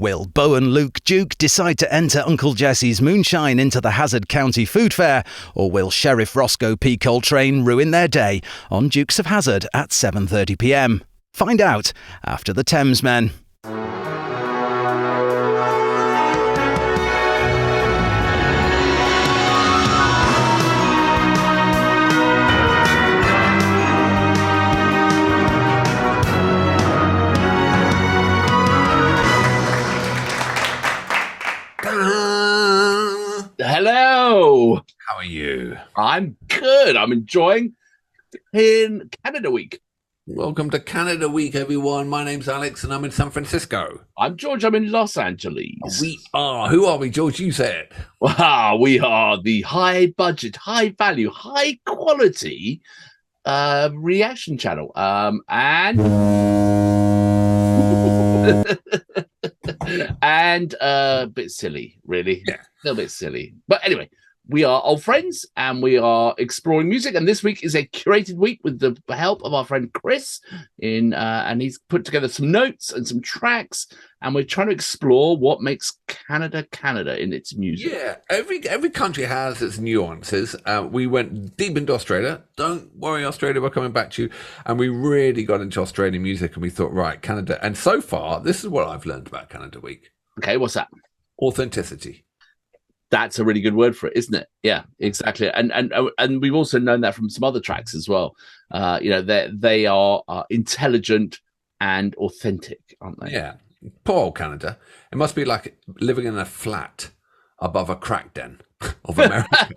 Will Bo and Luke Duke decide to enter Uncle Jesse's moonshine into the Hazard County Food Fair? Or will Sheriff Roscoe P. Coltrane ruin their day on Dukes of Hazzard at 7:30 p.m? Find out after the Thamesmen. Hello. How are you? I'm good. I'm enjoying in Canada Week. Welcome to Canada Week, everyone. My name's Alex and I'm in San Francisco. I'm George. I'm in Los Angeles. We are. Who are we, George? You say it. Wow, we are the high budget, high value, high quality reaction channel. And a bit silly, really. Yeah. A little bit silly. But anyway, we are old friends and we are exploring music. And this week is a curated week with the help of our friend Chris. And he's put together some notes and some tracks. And we're trying to explore what makes Canada Canada in its music. Yeah, every country has its nuances. We went deep into Australia. Don't worry, Australia, we're coming back to you. And we really got into Australian music and we thought, right, Canada. And so far, this is what I've learned about Canada Week. Okay, what's that? Authenticity. That's a really good word for it, isn't it? Yeah, exactly. And we've also known that from some other tracks as well. They are intelligent and authentic, aren't they? Yeah. Poor old Canada. It must be like living in a flat above a crack den of America.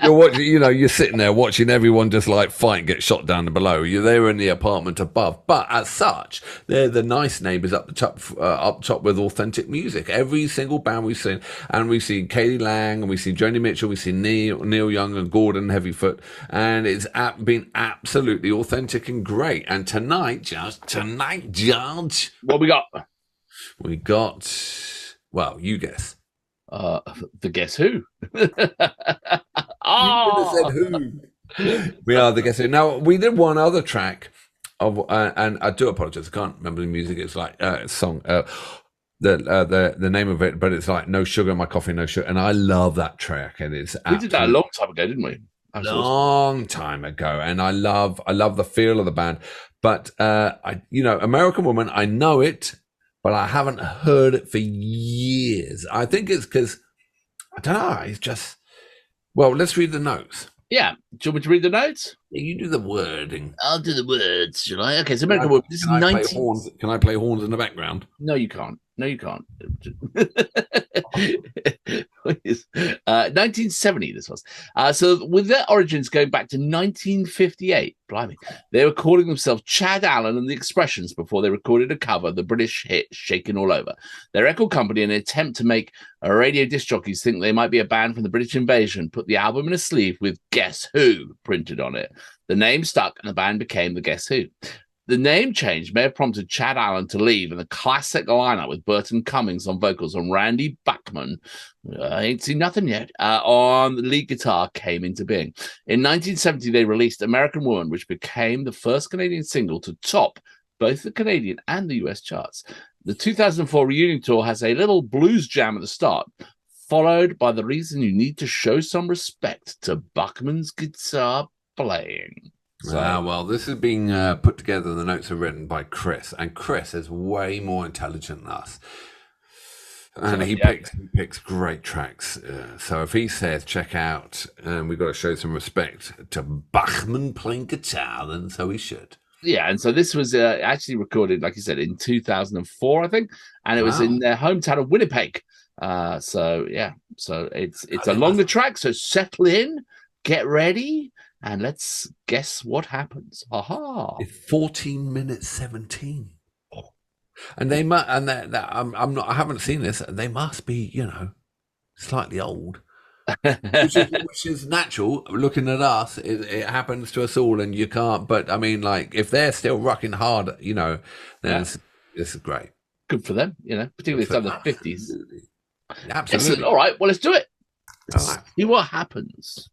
You're watching, you're sitting there watching everyone just like fight and get shot down below. They're in the apartment above, but as such, they're the nice neighbours up top with authentic music. Every single band we've seen, and we've seen Katie Lang, and we've seen Joni Mitchell, we've seen Neil Young and Gordon Heavyfoot, and it's been absolutely authentic and great. And tonight, George, What we got? We got, well, you guess. The Guess Who? Oh, said who? We are the Guess Who. Now we did one other track of, and I do apologize. I can't remember the music. It's like song, the name of it, but it's like No Sugar in My Coffee, No Sugar, and I love that track. And it's we did that a long time ago, didn't we? Long time ago, and I love the feel of the band. But American Woman, I know it. But I haven't heard it for years. I think it's because, I don't know, it's just, well, let's read the notes. Yeah. Do you want me to read the notes? Yeah, you do the wording. I'll do the words, shall I? Okay, so American Woman. This is 19... Can I play horns in the background? No, you can't. 1970, this was. So with their origins going back to 1958, blimey, they were calling themselves Chad Allen and the Expressions before they recorded a cover of the British hit Shakin' All Over. Their record company, in an attempt to make radio disc jockeys think they might be a band from the British invasion, put the album in a sleeve with Guess Who printed on it. The name stuck and the band became the Guess Who. The name change may have prompted Chad Allen to leave, and the classic lineup with Burton Cummings on vocals and Randy Bachman, I ain't seen nothing yet, on the lead guitar came into being. In 1970, they released American Woman, which became the first Canadian single to top both the Canadian and the US charts. The 2004 reunion tour has a little blues jam at the start, followed by The Reason You Need to Show Some Respect to Bachman's guitar playing. So, well, this is being put together. The notes are written by Chris, and Chris is way more intelligent than us. And he picks great tracks. So if he says, check out, we've got to show some respect to Bachman playing guitar, then so he should. Yeah, and so this was actually recorded, like you said, in 2004, I think, and it was in their hometown of Winnipeg. So it's a longer track, so settle in, get ready, and let's guess what happens. Aha! It's 14 minutes 17, and they must. And I'm not. I haven't seen this. They must be, slightly old, which is natural. Looking at us, it happens to us all, and you can't. But I mean, like if they're still rocking hard, then this is great. Good for them, particularly if it's under the 50s. Absolutely. Excellent. All right. Well, let's do it. All right. See what happens.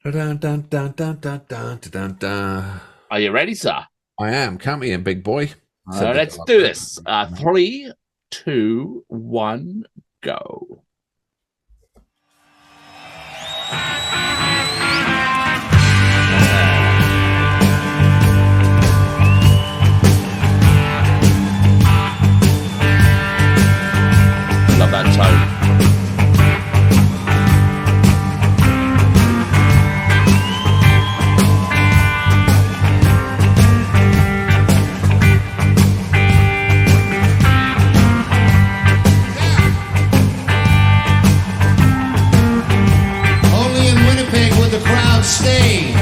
Dun, dun, dun, dun, dun, dun, dun, dun. Are you ready, sir? I am. Count me in, big boy. Let's do this. 3, 2, 1, go. Love that tone. Stay.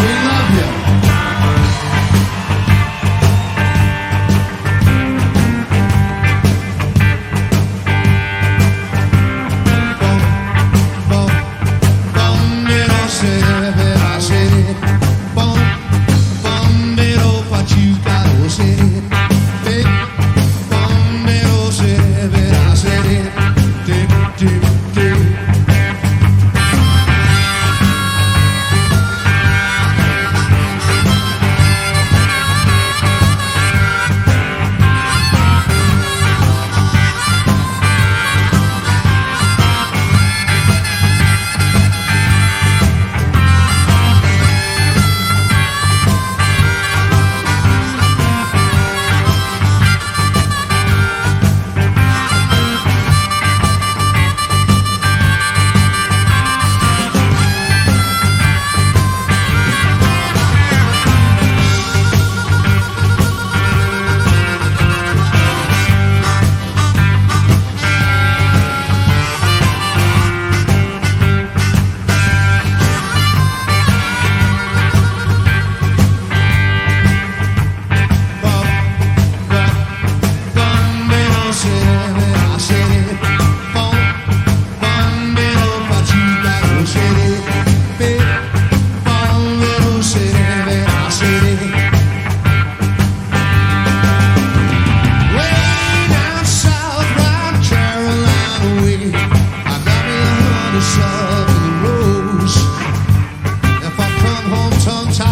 We love you.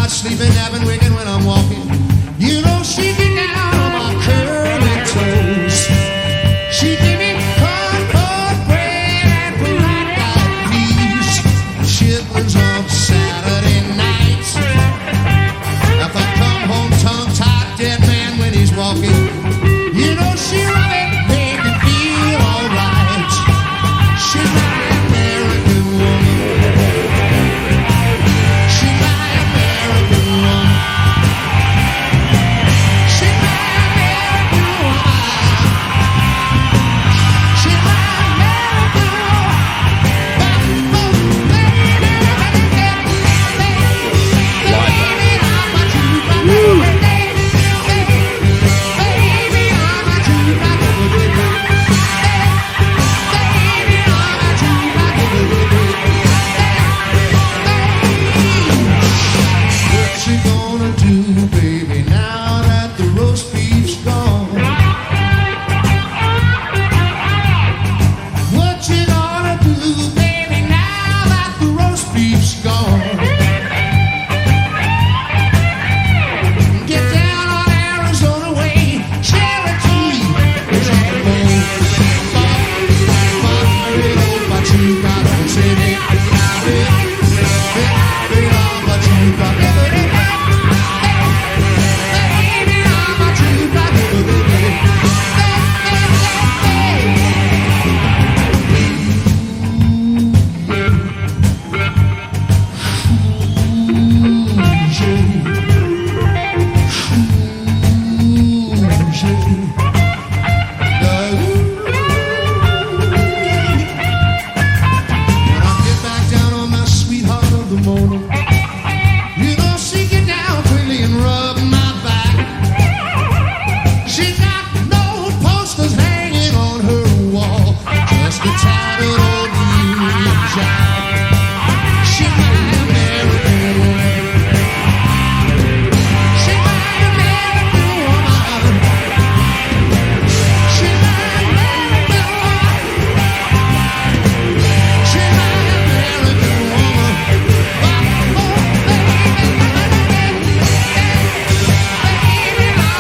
Sleeping, napping, waking when I'm walking. You know she get down on my curly toes. She give me cornbread and white-eyed peas, chitlins on Saturday nights. If I come home tongue-tied, dead man when he's walking, you know she rub it, make me feel alright. She's my American woman. She's my American woman. She's my American woman. She's my American What you gonna do, baby, now that the roast beef's gone? What you gonna do, baby, now that the roast beef's gone? Get down on Arizona way, Cherokee is on the way. But you got to say it. But you got to When I get back down on my sweetheart of the morning, you know she get down quickly and rub my back. She got no posters hanging on her wall, just a tattered old Union Jack. She's my American woman. She's my American woman. She's my American woman. She's my American woman. Oh, baby, baby, I'm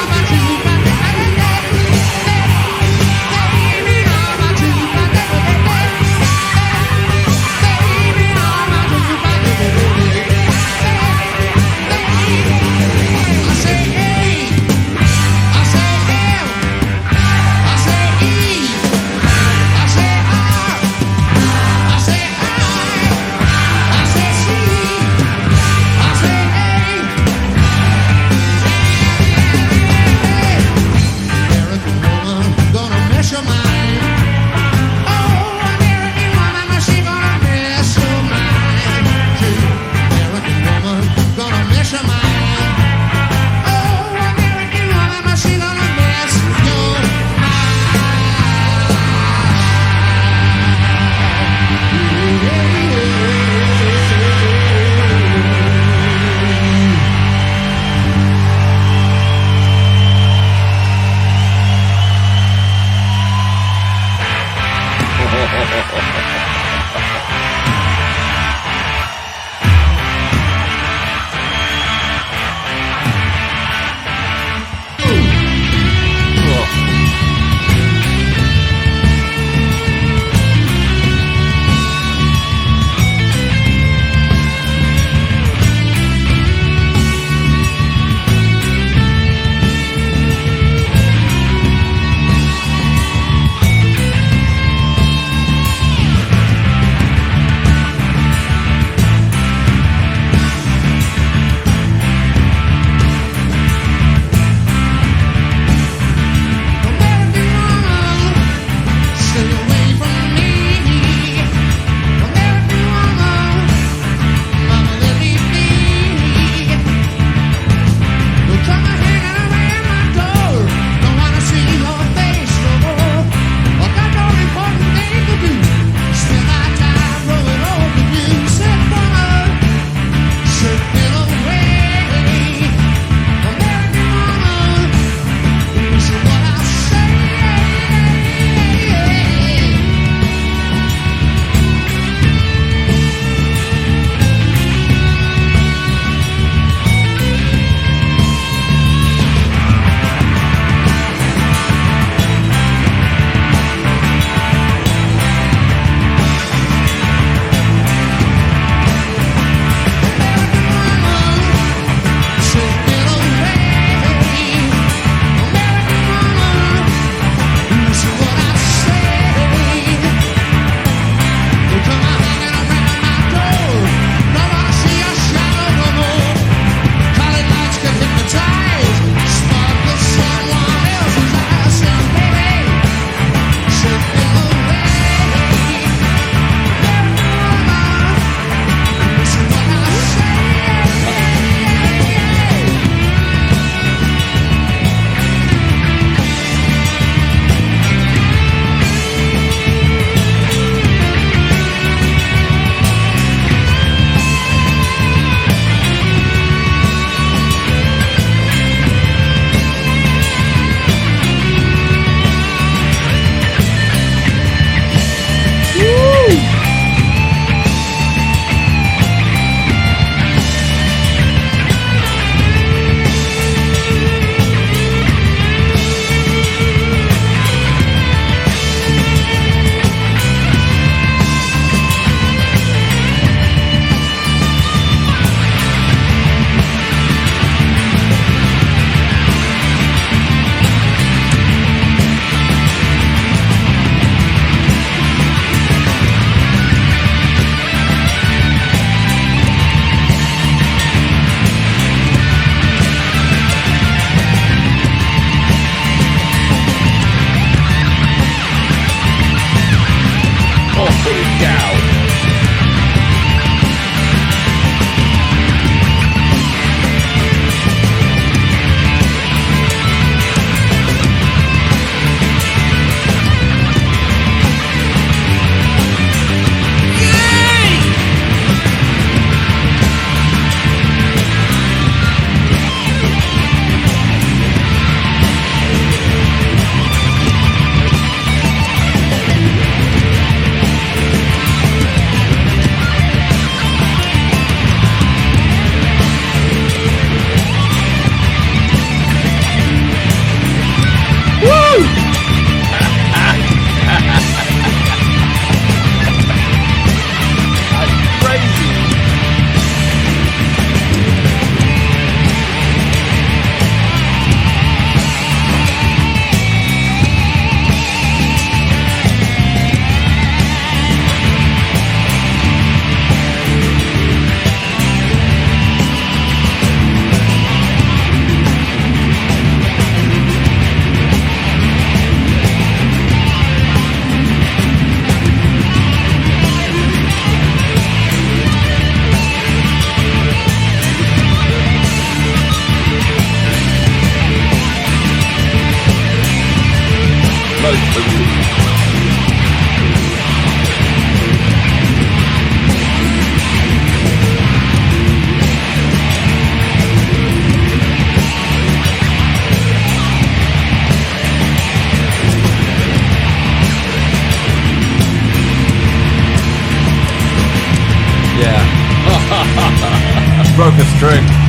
Broke a string.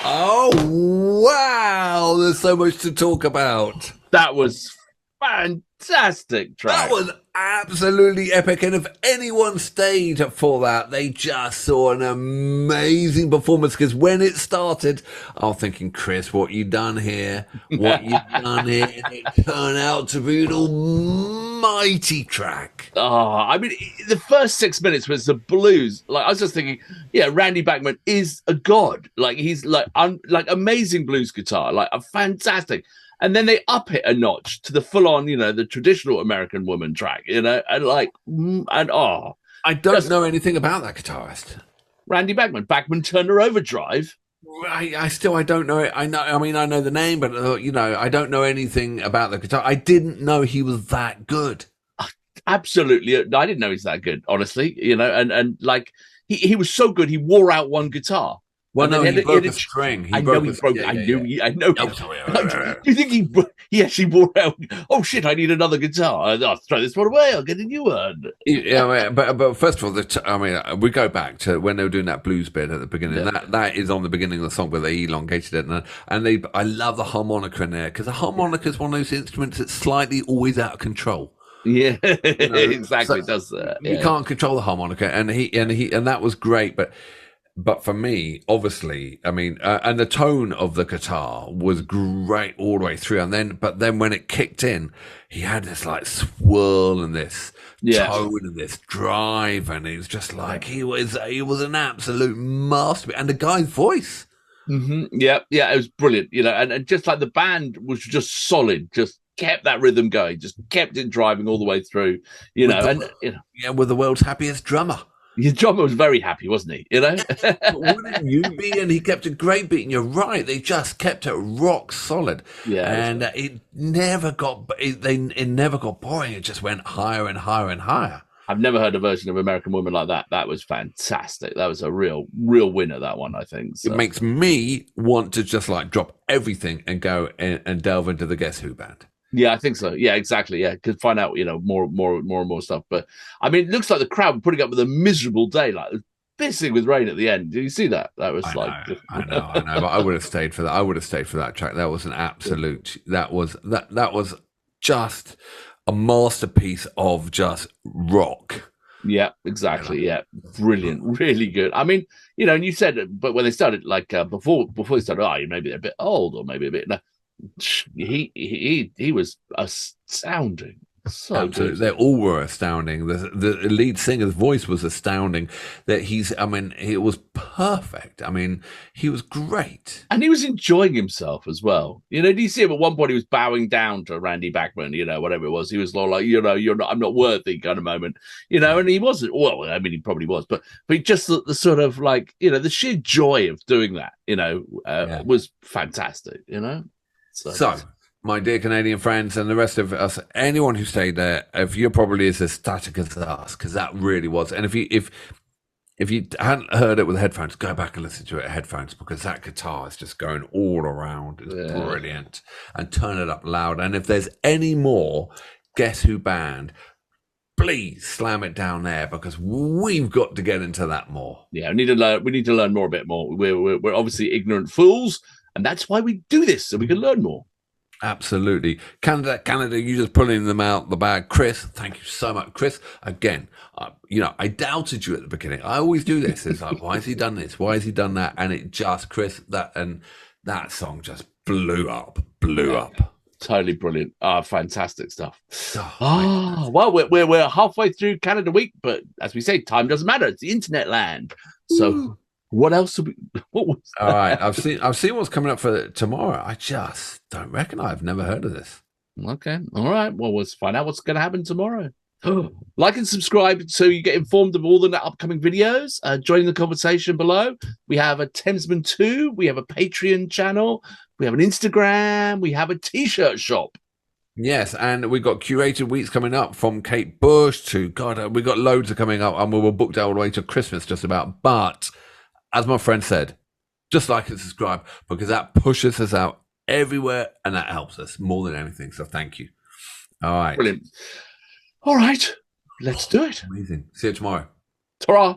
Oh, there's so much to talk about. That was fantastic track. That was absolutely epic. And if anyone stayed for that, they just saw an amazing performance. Because when it started, I was thinking, Chris, what you done here? What you done here? And it turned out to be an almighty track. Oh, I mean, the first 6 minutes was the blues. Like, I was just thinking, yeah, Randy Bachman is a god. Like, he's like amazing blues guitar, like a fantastic. And then they up it a notch to the full-on, you know, the traditional American Woman track, you know, and like, I don't know anything about that guitarist. Randy Bachman Turner Overdrive. I don't know it. I know the name, but you know, I don't know anything about the guitar. I didn't know he was that good. Absolutely, I didn't know he's that good, honestly. You know, and like he was so good, he wore out one guitar. Well, no, he broke a string. I know he broke. I know. Do you think he actually wore out? Oh shit! I need another guitar. I'll throw this one away. I'll get a new one. Yeah, but first of all, we go back to when they were doing that blues bit at the beginning. Yeah. That is on the beginning of the song, where they elongated it, and I love the harmonica in there, because the harmonica is one of those instruments that's slightly always out of control. Yeah, you know? Exactly. So it does that. You can't control the harmonica, and that was great, But for me, obviously, I mean, and the tone of the guitar was great all the way through. But then when it kicked in, he had this like swirl and this tone and this drive, and it was just like he was an absolute masterpiece. And the guy's voice, yeah, it was brilliant, you know, and just like the band was just solid, just kept that rhythm going, just kept it driving all the way through, you know, with the world's happiest drummer. Your drummer was very happy, wasn't he? You know, wouldn't you be? And he kept a great beat. And you're right; they just kept it rock solid. Yeah, and it never got boring. It just went higher and higher and higher. I've never heard a version of American Woman like that. That was fantastic. That was a real winner. That one, I think. So. It makes me want to just like drop everything and go and delve into the Guess Who band. Yeah, I think so. Yeah, exactly. Yeah, could find out, you know, more and more stuff. But I mean, it looks like the crowd were putting up with a miserable day, like pissing with rain at the end. Did you see that? That was I know. But I would have stayed for that. I would have stayed for that track. That was an absolute. That was just a masterpiece of just rock. Yeah, exactly. Yeah, brilliant, really good. I mean, you know, and you said, but when they started, like before they started, maybe they're a bit old or maybe a bit. No, he was astounding. So absolutely, good. They all were astounding. The lead singer's voice was astounding. It was perfect. I mean, he was great, and he was enjoying himself as well. You know, do you see him at one point? He was bowing down to Randy Bachman. You know, whatever it was, he was like, you know, I'm not worthy kind of moment. You know, and he wasn't. Well, I mean, he probably was, but just the sort of like, you know, the sheer joy of doing that, you know, was fantastic. You know, so. My dear Canadian friends and the rest of us, anyone who stayed there, if you're probably as ecstatic as us, because that really was. And if you hadn't heard it with headphones, go back and listen to it with headphones, because that guitar is just going all around. It's brilliant. And turn it up loud. And if there's any more Guess Who band, please slam it down there, because we've got to get into that more. Yeah, we need to learn more, a bit more. We're obviously ignorant fools, and that's why we do this, so we can learn more. Absolutely. Canada, you just pulling them out the bag. Chris, thank you so much. Chris, again, you know, I doubted you at the beginning. I always do this. It's like, why has he done this? Why has he done that? And it just, Chris, that song just blew up. Totally brilliant. Fantastic stuff. Well, we're halfway through Canada Week, but as we say, time doesn't matter. It's the internet land. So... Ooh. What else? What was that? All right, I've seen what's coming up for tomorrow. I just don't reckon. I've never heard of this. Okay, all right. Well, let's find out what's going to happen tomorrow. Like and subscribe so you get informed of all the upcoming videos. Join the conversation below. We have a Thamesmen 2. We have a Patreon channel. We have an Instagram. We have a T-shirt shop. Yes, and we've got curated weeks coming up from Kate Bush to we got loads of coming up, and we were booked out all the way to Christmas just about. But as my friend said, just like and subscribe, because that pushes us out everywhere and that helps us more than anything. So thank you. All right. Brilliant. All right. Let's do it. Amazing. See you tomorrow. Ta-ra.